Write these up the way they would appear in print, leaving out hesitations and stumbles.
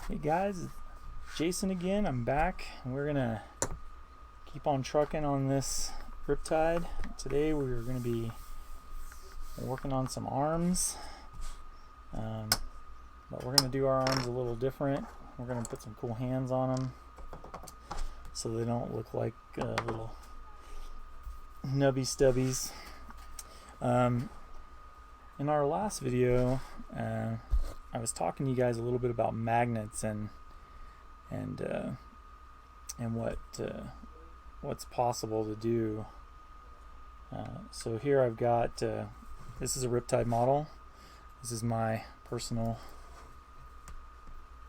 Hey guys, it's Jason again. I'm back. We're gonna keep on trucking on this Riptide. Today we're gonna be working on some arms, but we're gonna do our arms a little different. We're gonna put some cool hands on them so they don't look like little nubby stubbies. In our last video, I was talking to you guys a little bit about magnets and what's possible to do. So here I've got this is a Riptide model. This is my personal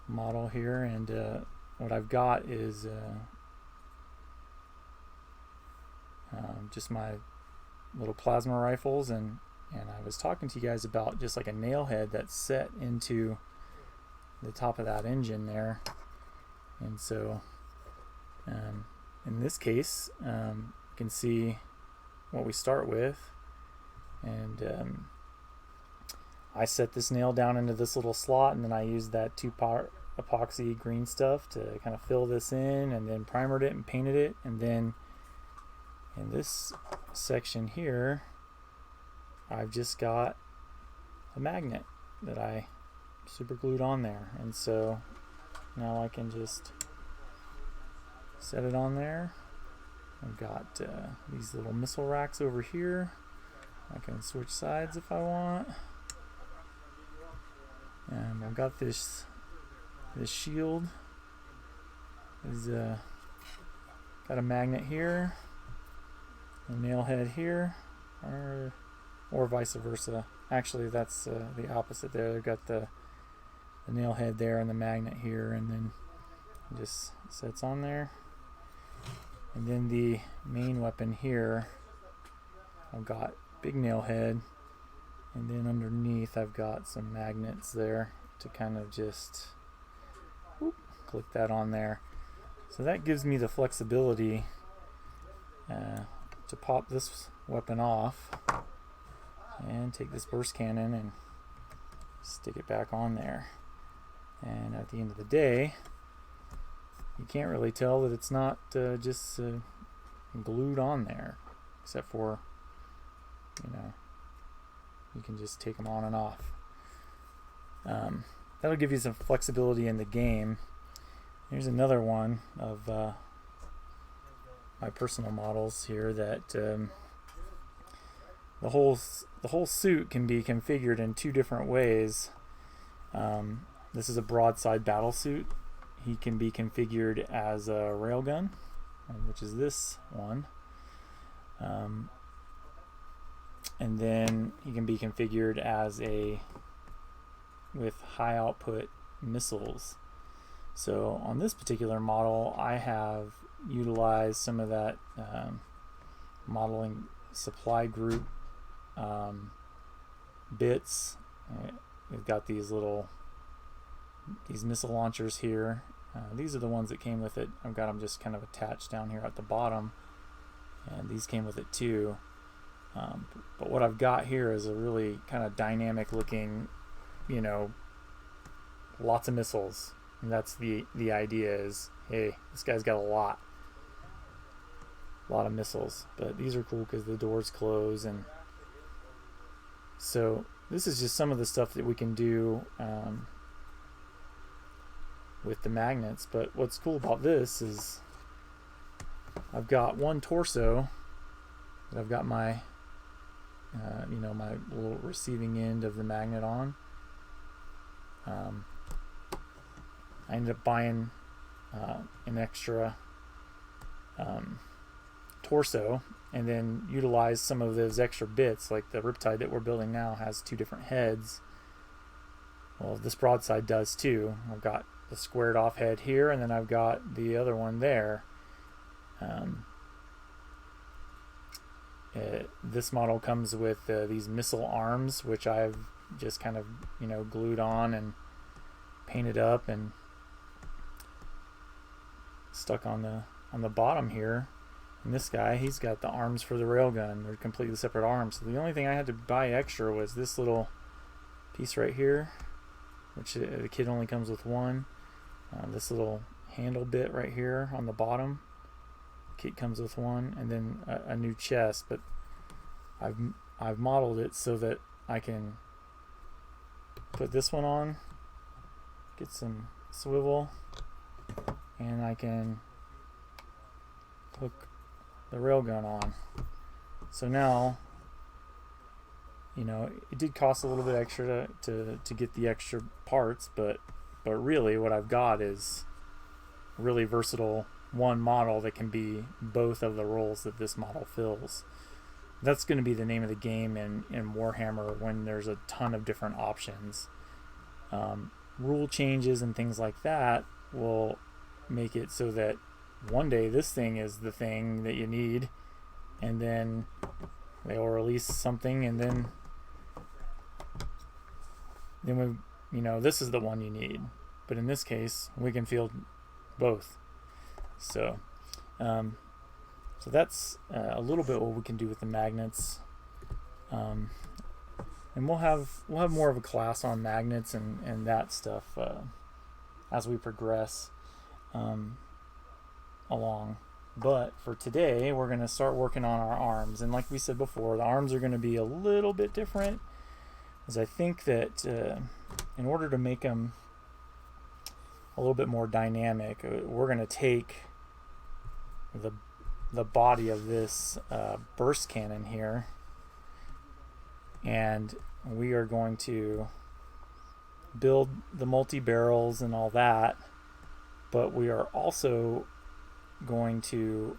model here, and what I've got is just my little plasma rifles, and I was talking to you guys about just like a nail head that's set into the top of that engine there. And so in this case, you can see what we start with, and I set this nail down into this little slot, and then I used that 2-part epoxy green stuff to kind of fill this in, and then primered it and painted it. And then in this section here, I've just got a magnet that I super glued on there, and so now I can just set it on there. I've got these little missile racks over here. I can switch sides if I want, and I've got this shield is got a magnet here, a nail head here, or vice versa. Actually, that's the opposite there. They've got the nail head there and the magnet here, and then it just sets on there. And then the main weapon here, I've got big nail head, and then underneath I've got some magnets there to kind of just click that on there. So that gives me the flexibility to pop this weapon off and take this burst cannon and stick it back on there. And at the end of the day, you can't really tell that it's not just glued on there, except for, you can just take them on and off. That'll give you some flexibility in the game. Here's another one of my personal models here that the whole suit can be configured in two different ways. This is a broadside battle suit. He can be configured as a railgun, which is this one, and then he can be configured as with high output missiles. So on this particular model, I have utilized some of that modeling supply group bits. We've got these missile launchers here. These are the ones that came with it. I've got them just kind of attached down here at the bottom, and these came with it too. But what I've got here is a really kind of dynamic looking, lots of missiles. And that's the idea is, hey, this guy's got a lot of missiles. But these are cool because the doors close, and so this is just some of the stuff that we can do with the magnets. But what's cool about this is I've got one torso that I've got my my little receiving end of the magnet on. I ended up buying an extra torso, and then utilize some of those extra bits. Like the Riptide that we're building now has two different heads. Well, this broadside does too. I've got the squared off head here, and then I've got the other one there. This model comes with these missile arms, which I've just kind of glued on and painted up and stuck on the bottom here. And this guy, he's got the arms for the railgun. They're completely separate arms. So the only thing I had to buy extra was this little piece right here, which the kit only comes with one. this little handle bit right here on the bottom. Kit comes with one, and then a new chest, but I've modeled it so that I can put this one on, get some swivel, and I can hook the railgun on. So now, you know, it did cost a little bit extra to get the extra parts, but really what I've got is a really versatile one model that can be both of the roles that this model fills. That's going to be the name of the game in Warhammer when there's a ton of different options. Rule changes and things like that will make it so that one day this thing is the thing that you need, and then they'll release something, and then we, you know, this is the one you need. But in this case, we can field both. So that's a little bit what we can do with the magnets, and we'll have more of a class on magnets and that stuff as we progress along. But for today, we're going to start working on our arms, and like we said before, the arms are going to be a little bit different, as I think that in order to make them a little bit more dynamic, we're going to take the body of this burst cannon here, and we are going to build the multi-barrels and all that, but we are also going to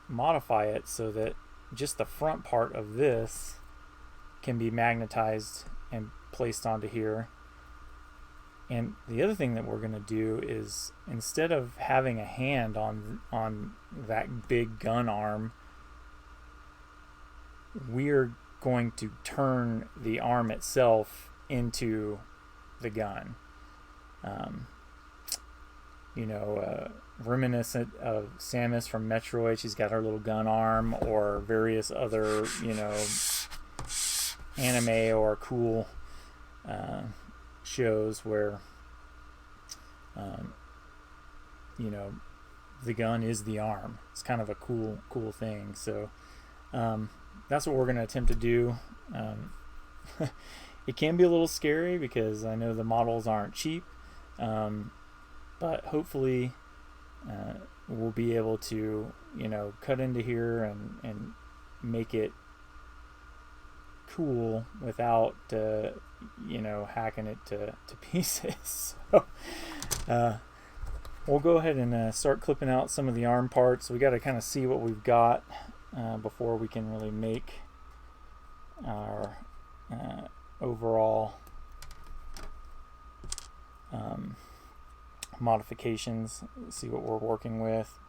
modify it so that just the front part of this can be magnetized and placed onto here. And the other thing that we're going to do is, instead of having a hand on that big gun arm, we're going to turn the arm itself into the gun. Reminiscent of Samus from Metroid. She's got her little gun arm, or various other, anime or cool shows where the gun is the arm. It's kind of a cool thing. So that's what we're going to attempt to do. It can be a little scary because I know the models aren't cheap, but hopefully we'll be able to cut into here and make it cool without hacking it to pieces. So we'll go ahead and start clipping out some of the arm parts. We got to kind of see what we've got before we can really make our overall modifications, see what we're working with.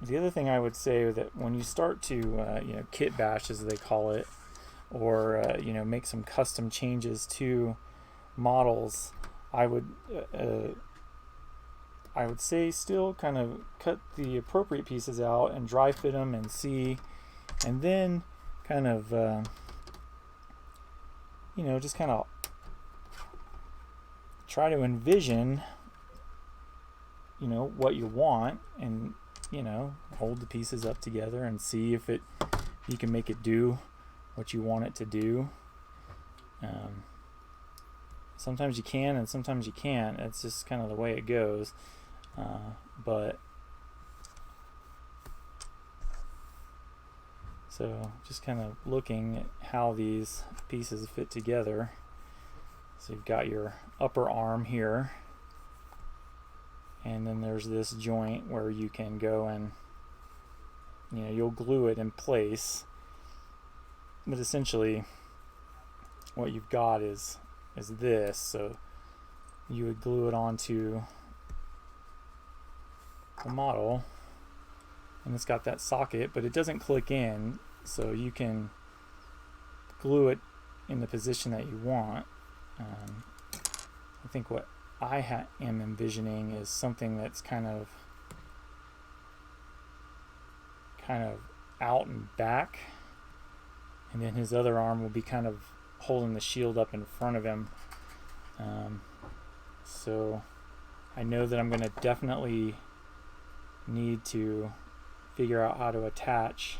The other thing I would say, that when you start to kit bash, as they call it, or make some custom changes to models, I would say still kind of cut the appropriate pieces out and dry fit them and see, and then kind of just kind of try to envision what you want, and hold the pieces up together and see if you can make it do what you want it to do. Sometimes you can and sometimes you can't. It's just kind of the way it goes. But so just kind of looking at how these pieces fit together. So you've got your upper arm here, and then there's this joint where you can go and you'll glue it in place, but essentially what you've got is this. So you would glue it onto the model, and it's got that socket, but it doesn't click in, so you can glue it in the position that you want. I think what I am envisioning is something that's kind of out and back, and then his other arm will be kind of holding the shield up in front of him. So I know that I'm going to definitely need to figure out how to attach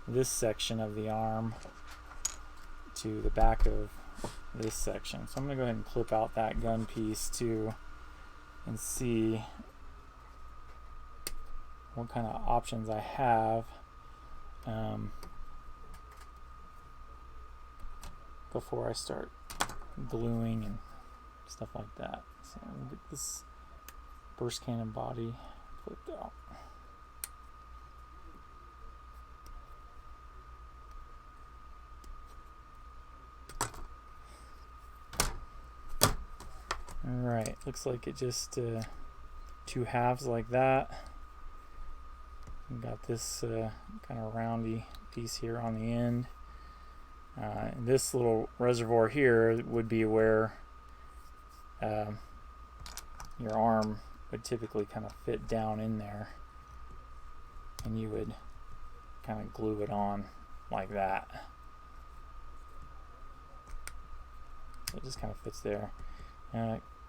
this section of the arm to the back of this section. So I'm going to go ahead and clip out that gun piece too and see what kind of options I have before I start gluing and stuff like that. So we'll get this burst cannon body clipped out. Alright, looks like it just two halves like that. We've got this kind of roundy piece here on the end. And this little reservoir here would be where your arm would typically kind of fit down in there, and you would kind of glue it on like that. So it just kind of fits there.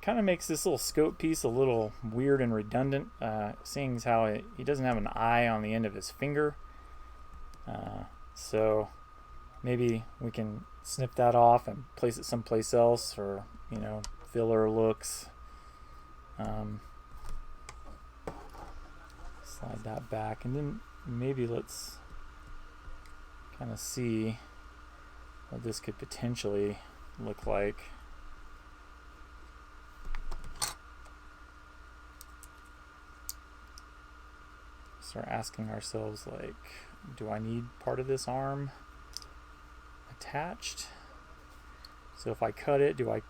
Kind of makes this little scope piece a little weird and redundant, seeing as how he doesn't have an eye on the end of his finger. So maybe we can snip that off and place it someplace else for, you know, filler looks. Slide that back, and then maybe let's kind of see what this could potentially look like. Start asking ourselves, like, do I need part of this arm attached? So if I cut it, do I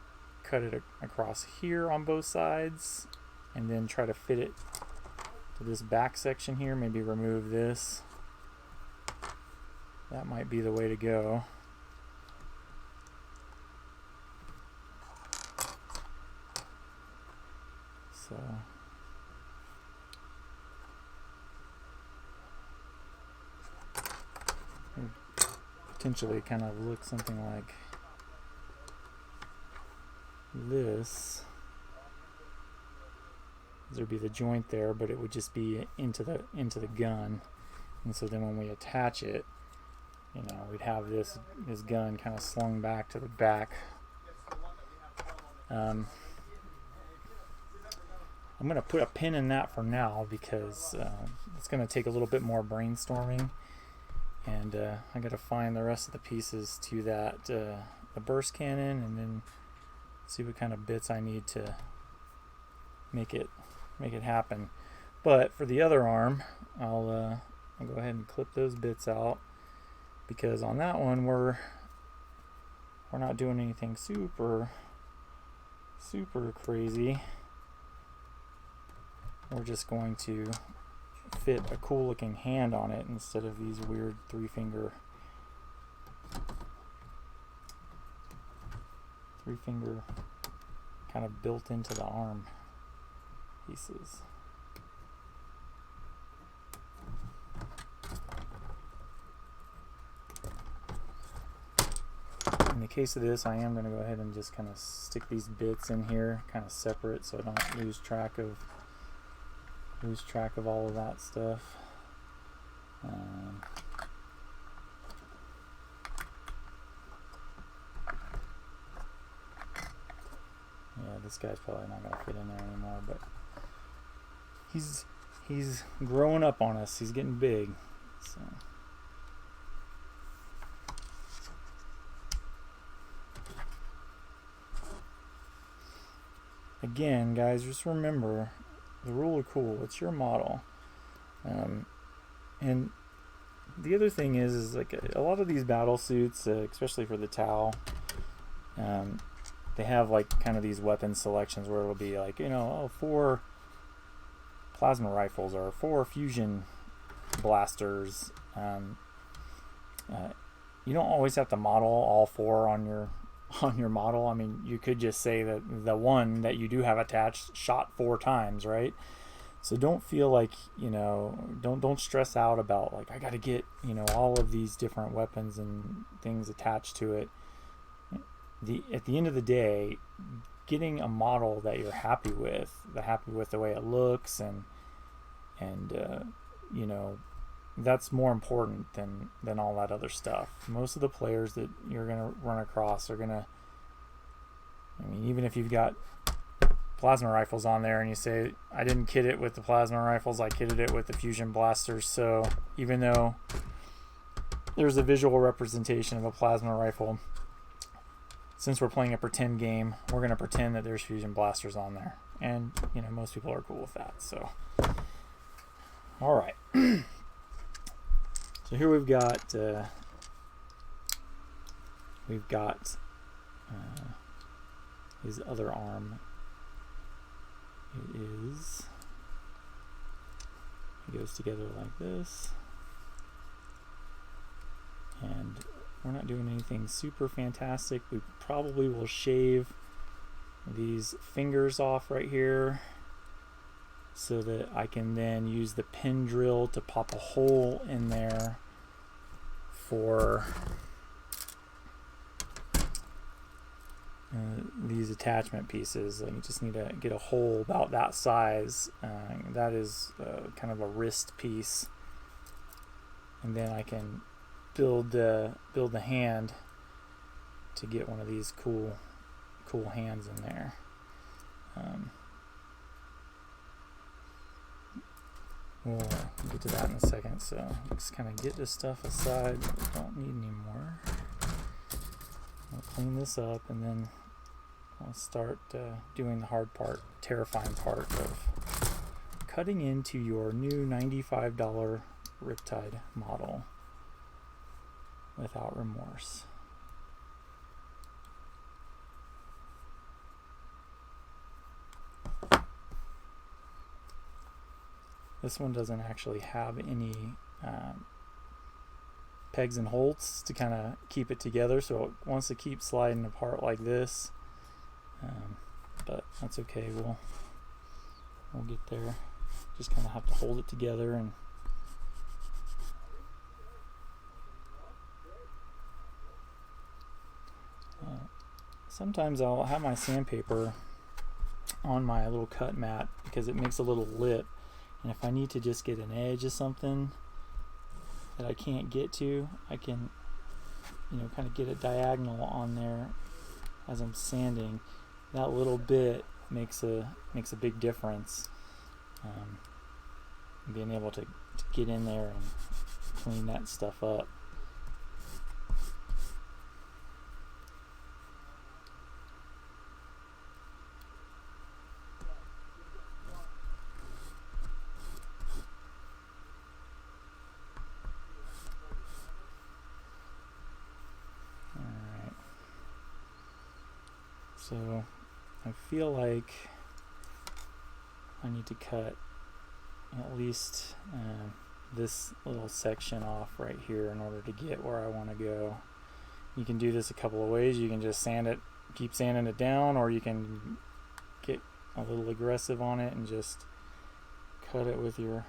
cut it across here on both sides and then try to fit it to this back section here? Maybe remove this. That might be the way to go. So potentially kind of look something like this. There'd be the joint there, but it would just be into the gun, and so then when we attach it, you know, we'd have this gun kind of slung back to the back. I'm going to put a pin in that for now because it's going to take a little bit more brainstorming, and I got to find the rest of the pieces to that the burst cannon, and then see what kind of bits I need to make it happen. But for the other arm, I'll go ahead and clip those bits out, because on that one we're not doing anything super crazy. We're just going to fit a cool looking hand on it instead of these weird three finger kind of built into the arm pieces. In the case of this, I am going to go ahead and just kind of stick these bits in here kind of separate so I don't lose track of all of that stuff. Yeah, this guy's probably not going to fit in there anymore, but he's growing up on us. He's getting big. So again, guys, just remember the rule of cool. It's your model. And the other thing is like a lot of these battle suits, especially for the T'au, they have like kind of these weapon selections where it'll be like, you know, 4 plasma rifles or 4 fusion blasters. You don't always have to model all 4 on your model. I mean, you could just say that the one that you do have attached shot 4 times, right? So don't feel like, you know, don't stress out about like, I got to get, you know, all of these different weapons and things attached to it. at the end of the day, getting a model that you're happy with the way it looks, and you know, that's more important than all that other stuff. Most of the players that you're gonna run across are gonna, I mean, even if you've got plasma rifles on there and you say, I didn't kit it with the plasma rifles, I kitted it with the fusion blasters, so even though there's a visual representation of a plasma rifle, since we're playing a pretend game, we're going to pretend that there's fusion blasters on there. And, you know, most people are cool with that. So, all right. So here we've got his other arm. It goes together like this. And we're not doing anything super fantastic. We probably will shave these fingers off right here so that I can then use the pin drill to pop a hole in there for these attachment pieces. You just need to get a hole about that size. That is kind of a wrist piece, and then I can build the hand to get one of these cool hands in there. We'll get to that in a second. So just kind of get this stuff aside that we don't need anymore. I'll clean this up, and then I'll start doing the hard part, terrifying part of cutting into your new $95 Riptide model without remorse. This one doesn't actually have any pegs and holds to kind of keep it together, so it wants to keep sliding apart like this, but that's okay. We'll get there. Just kind of have to hold it together. And sometimes I'll have my sandpaper on my little cut mat because it makes a little lip, and if I need to just get an edge of something that I can't get to, I can, you know, kind of get a diagonal on there as I'm sanding. That little bit makes a big difference. Being able to get in there and clean that stuff up. So I feel like I need to cut at least this little section off right here in order to get where I want to go. You can do this a couple of ways. You can just sand it, keep sanding it down, or you can get a little aggressive on it and just cut it with your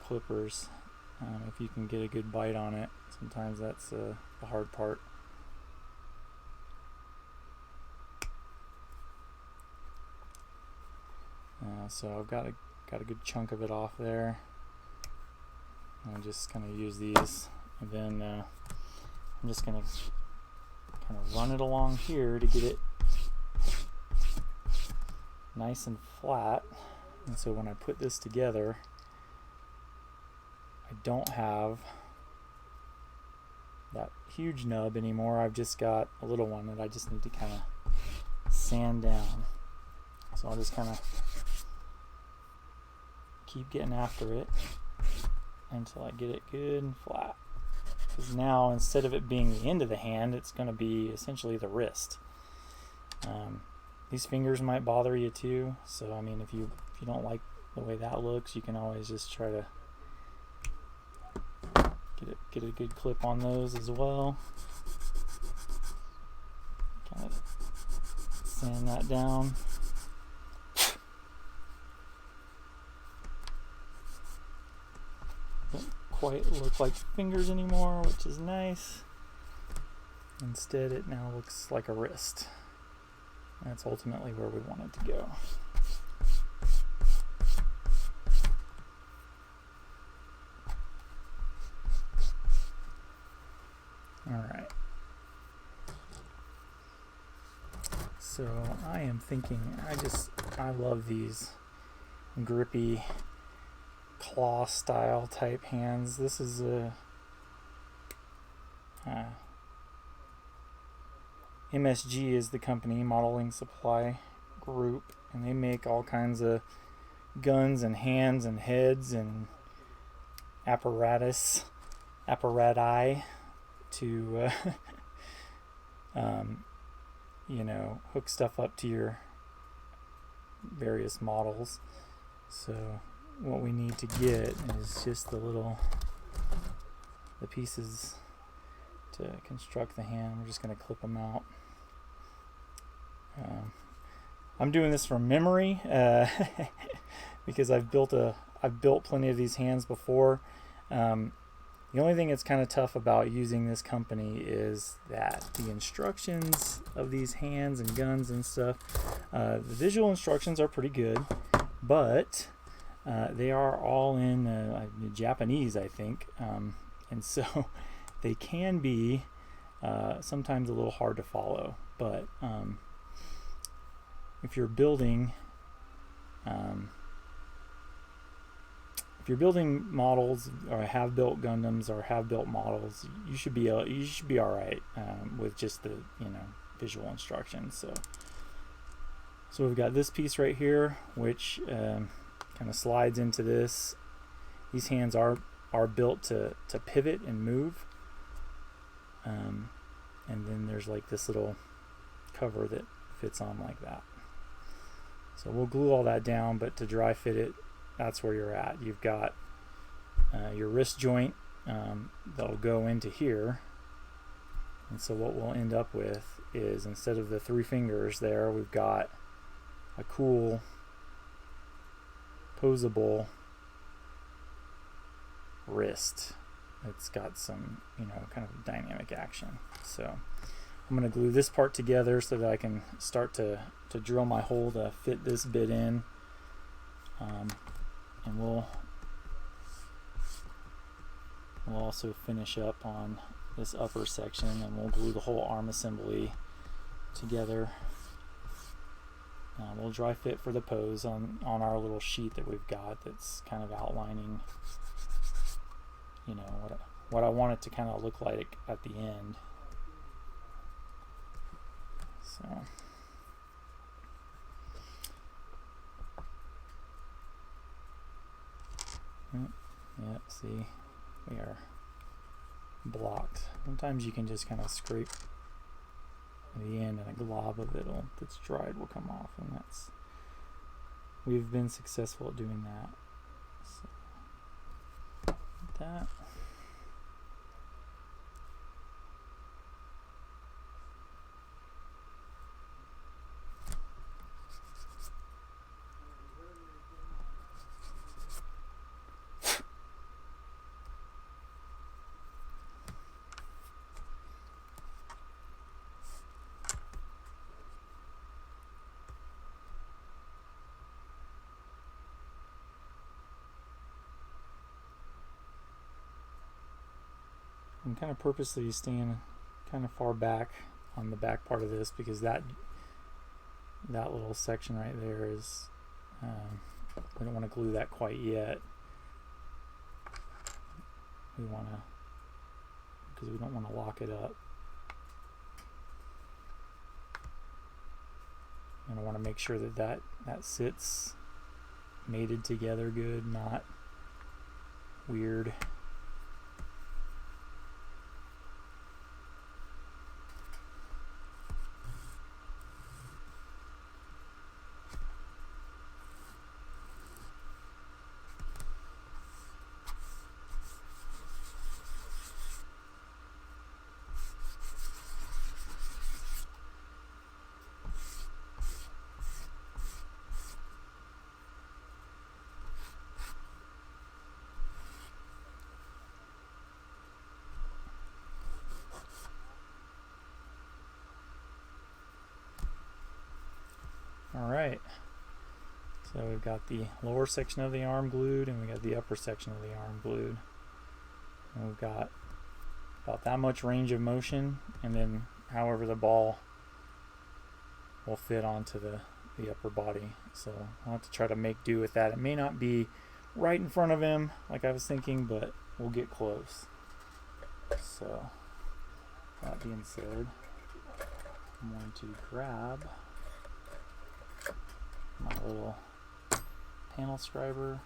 clippers. If you can get a good bite on it. Sometimes that's the hard part. So I've got a good chunk of it off there. I'll just kind of use these, and then I'm just going to kind of run it along here to get it nice and flat. And so when I put this together, I don't have that huge nub anymore. I've just got a little one that I just need to kind of sand down. So I'll just kind of keep getting after it until I get it good and flat. Because now, instead of it being the end of the hand, it's going to be essentially the wrist. These fingers might bother you too, so I mean, if you don't like the way that looks, you can always just try to get a good clip on those as well. Kind of sand that down. Don't quite look like fingers anymore, which is nice. Instead, it now looks like a wrist. That's ultimately where we want it to go. Alright. So I am thinking, I love these grippy claw style type hands. This is a MSG is the company, Modeling Supply Group, and they make all kinds of guns and hands and heads and apparati to you know, hook stuff up to your various models. So what we need to get is just the pieces to construct the hand. We're just going to clip them out. I'm doing this from memory because I've built plenty of these hands before. The only thing that's kind of tough about using this company is that the instructions of these hands and guns and stuff, the visual instructions are pretty good, but they are all in Japanese, I think, and so they can be sometimes a little hard to follow. But if you're building models, or have built Gundams, or have built models, you should be all right with just the visual instructions. So we've got this piece right here, which kind of slides into this. These hands are built to pivot and move, and then there's like this little cover that fits on like that. So we'll glue all that down, but to dry fit it, that's where you're at. You've got your wrist joint that'll go into here, and so what we'll end up with is, instead of the 3 fingers there, we've got a cool posable wrist. It's got some kind of dynamic action. So I'm going to glue this part together so that I can start to drill my hole to fit this bit in. And we'll also finish up on this upper section, and we'll glue the whole arm assembly together. We'll dry fit for the pose on our little sheet that we've got that's kind of outlining what I want it to kind of look like at the end. So yep, see, we are blocked. Sometimes you can just kind of scrape the end, and a glob of it that's dried will come off, and we've been successful at doing that. So, that. I'm kind of purposely staying kind of far back on the back part of this, because that little section right there is we don't want to glue that quite yet. We want to, because we don't want to lock it up, and I want to make sure that sits mated together good, not weird. Alright, so we've got the lower section of the arm glued, and we got the upper section of the arm glued. And we've got about that much range of motion, and then however the ball will fit onto the upper body. So I'll have to try to make do with that. It may not be right in front of him like I was thinking, but we'll get close. So that being said, I'm going to grab my little panel scriber,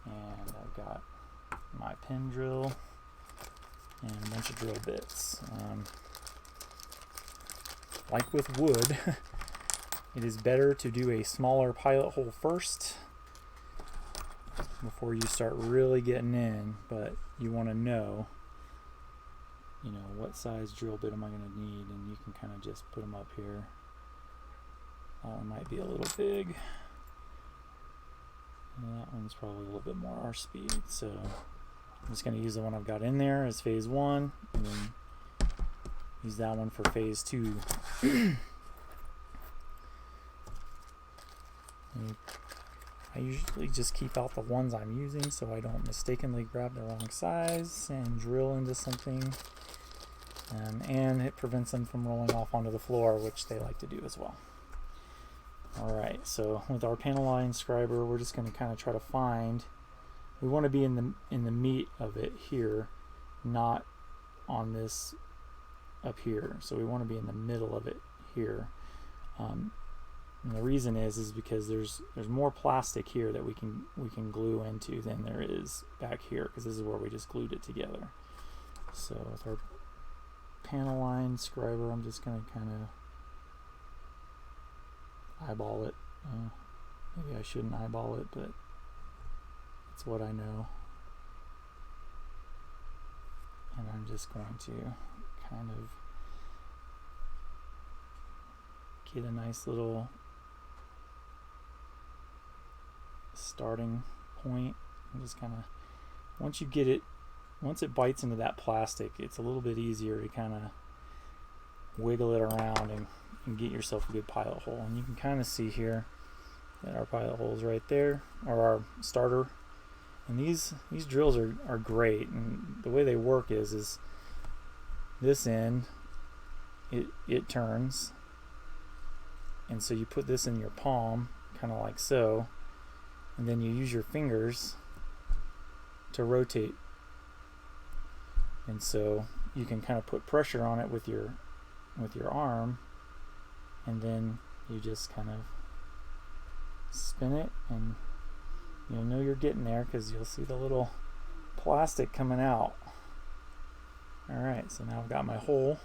and I've got my pin drill and a bunch of drill bits. Like with wood, it is better to do a smaller pilot hole first before you start really getting in, but you want to know, what size drill bit am I going to need, and you can kind of just put them up here. That one might be a little big. And that one's probably a little bit more our speed, so I'm just going to use the one I've got in there as phase 1, and then use that one for phase 2. I usually just keep out the ones I'm using so I don't mistakenly grab the wrong size and drill into something, and it prevents them from rolling off onto the floor, which they like to do as well. Alright, so with our panel line scriber, we're just going to kind of try to find, we want to be in the meat of it here, not on this up here. So we want to be in the middle of it here. And the reason is because there's more plastic here that we can glue into than there is back here, because this is where we just glued it together. So with our panel line scriber, I'm just going to kind of eyeball it. Maybe I shouldn't eyeball it, but it's what I know. And I'm just going to kind of get a nice little starting point. And just kind of, once it bites into that plastic, it's a little bit easier to kind of wiggle it around and get yourself a good pilot hole. And you can kind of see here that our pilot hole is right there, or our starter. And these drills are great, and the way they work is this end, it turns, and so you put this in your palm, kind of like so, and then you use your fingers to rotate, and so you can kind of put pressure on it with your arm, and then you just kind of spin it, and you'll know you're getting there because you'll see the little plastic coming out. Alright, so now I've got my hole,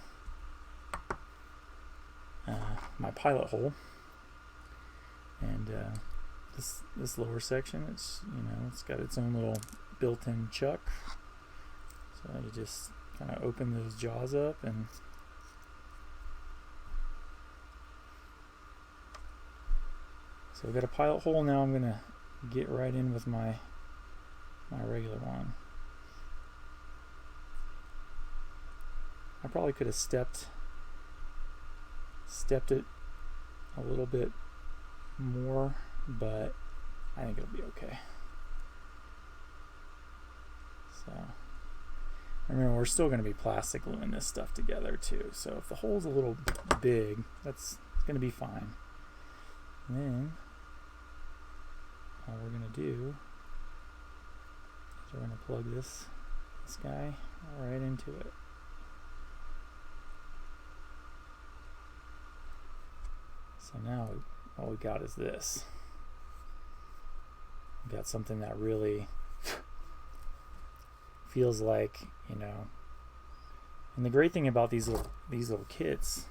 my pilot hole, and this lower section, it's got its own little built-in chuck. So you just kind of open those jaws up, and so we've got a pilot hole. Now I'm gonna get right in with my regular one. I probably could have stepped it a little bit more, but I think it'll be okay. So remember, we're still going to be plastic gluing this stuff together too, so if the hole's a little big, it's going to be fine. And then all we're going to do is we're going to plug this guy right into it. So now all we got is this. We got something that really feels like, and the great thing about these little kits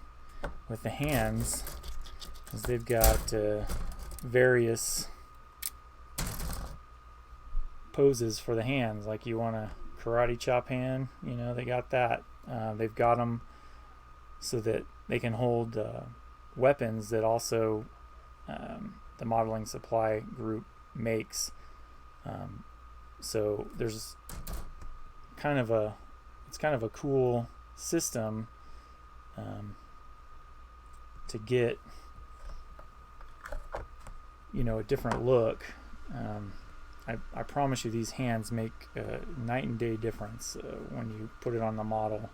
with the hands is they've got various poses for the hands. Like you want a karate chop hand, they got that. They've got them so that they can hold weapons that also the modeling supply group makes. So there's it's kind of a cool system to get you know, a different look. I promise you these hands make a night and day difference when you put it on the model.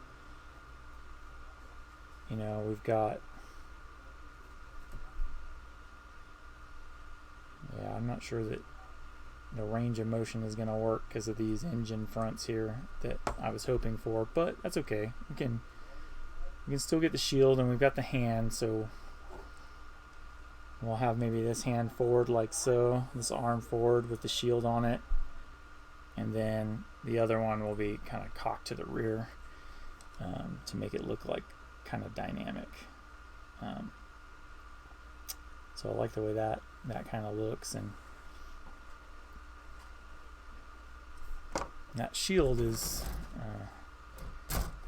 You know, we've got, yeah, I'm not sure that the range of motion is going to work because of these engine fronts here that I was hoping for, but that's okay. We can still get the shield, and we've got the hand, so we'll have maybe this hand forward like so, this arm forward with the shield on it, and then the other one will be kind of cocked to the rear to make it look like kind of dynamic. So I like the way that kind of looks, and that shield is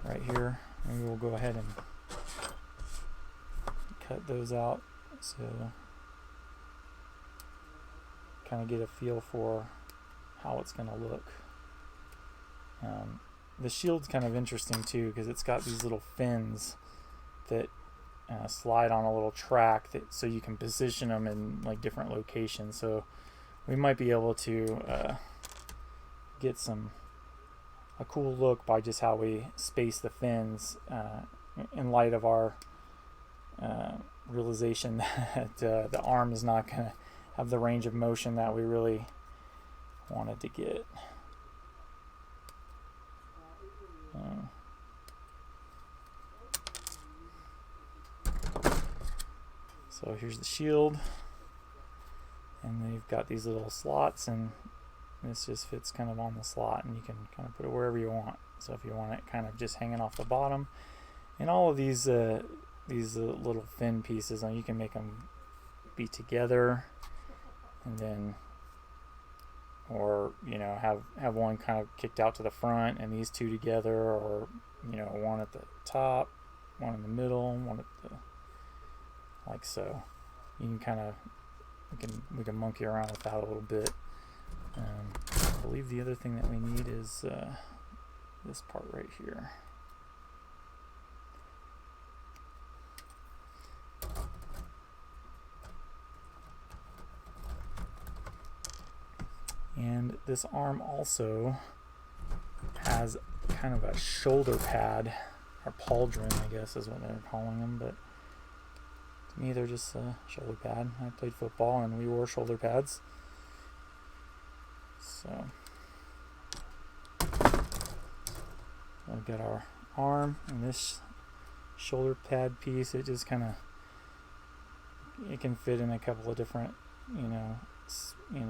right here. Maybe we'll go ahead and cut those out so kind of get a feel for how it's going to look. The shield's kind of interesting too because it's got these little fins that slide on a little track so you can position them in like different locations. So we might be able to get a cool look by just how we space the fins in light of our realization that the arm is not going to have the range of motion that we really wanted to get. So here's the shield, and then you've got these little slots, and this just fits kind of on the slot, and you can kind of put it wherever you want. So if you want it kind of just hanging off the bottom, and all of these little fin pieces, and you can make them be together, and then, or you know, have one kind of kicked out to the front, and these two together, or you know, one at the top, one in the middle, one at the, like so. You can kind of, we can monkey around with that a little bit. I believe the other thing that we need is this part right here. And this arm also has kind of a shoulder pad, or pauldron, I guess is what they're calling them, but to me they're just a shoulder pad. I played football and we wore shoulder pads. So we've got our arm and this shoulder pad piece. It just kind of, it can fit in a couple of different, you know,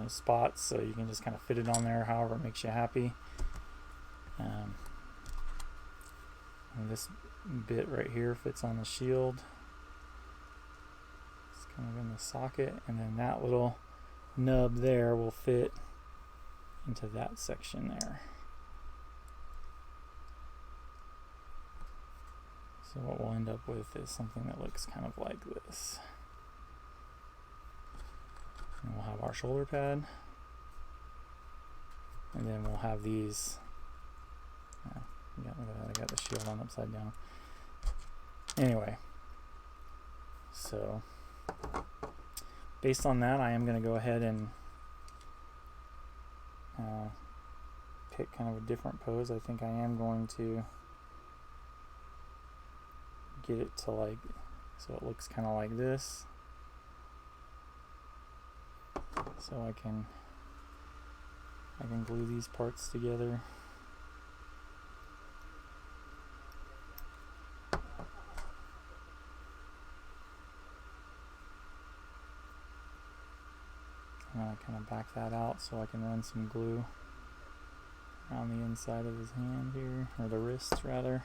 spots, so you can just kind of fit it on there however it makes you happy. And this bit right here fits on the shield. It's kind of in the socket, and then that little nub there will fit into that section there. So what we'll end up with is something that looks kind of like this. And we'll have our shoulder pad, and then we'll have these. Yeah, look at that, I got the shield on upside down. Anyway, so based on that, I am going to go ahead and pick kind of a different pose. I think I am going to get it to like, so it looks kind of like this. So I can glue these parts together. I'm going to kind of back that out so I can run some glue around the inside of his hand here, or the wrist rather.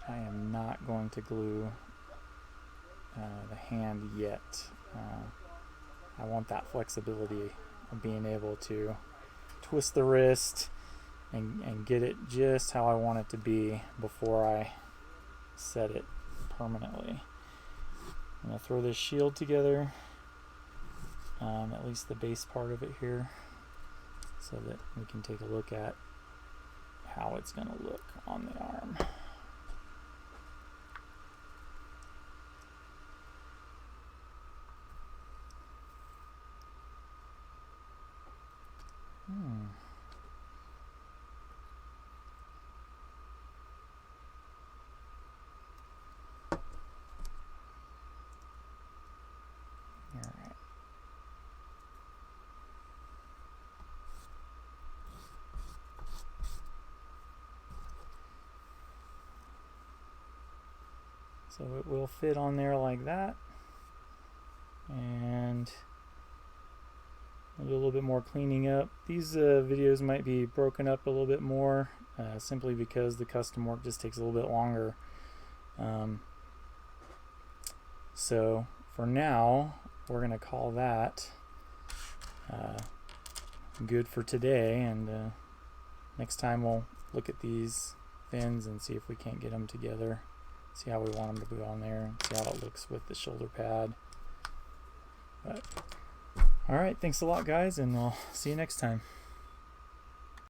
I am not going to glue the hand yet. I want that flexibility of being able to twist the wrist and get it just how I want it to be before I set it permanently. I'm going to throw this shield together, at least the base part of it here, so that we can take a look at how it's going to look on the arm. So it will fit on there like that. And I'll do a little bit more cleaning up. These videos might be broken up a little bit more, simply because the custom work just takes a little bit longer. So for now, we're going to call that good for today, and next time we'll look at these fins and see if we can't get them together, see how we want them to go on there, see how it looks with the shoulder pad. But, all right, thanks a lot, guys, and we'll see you next time.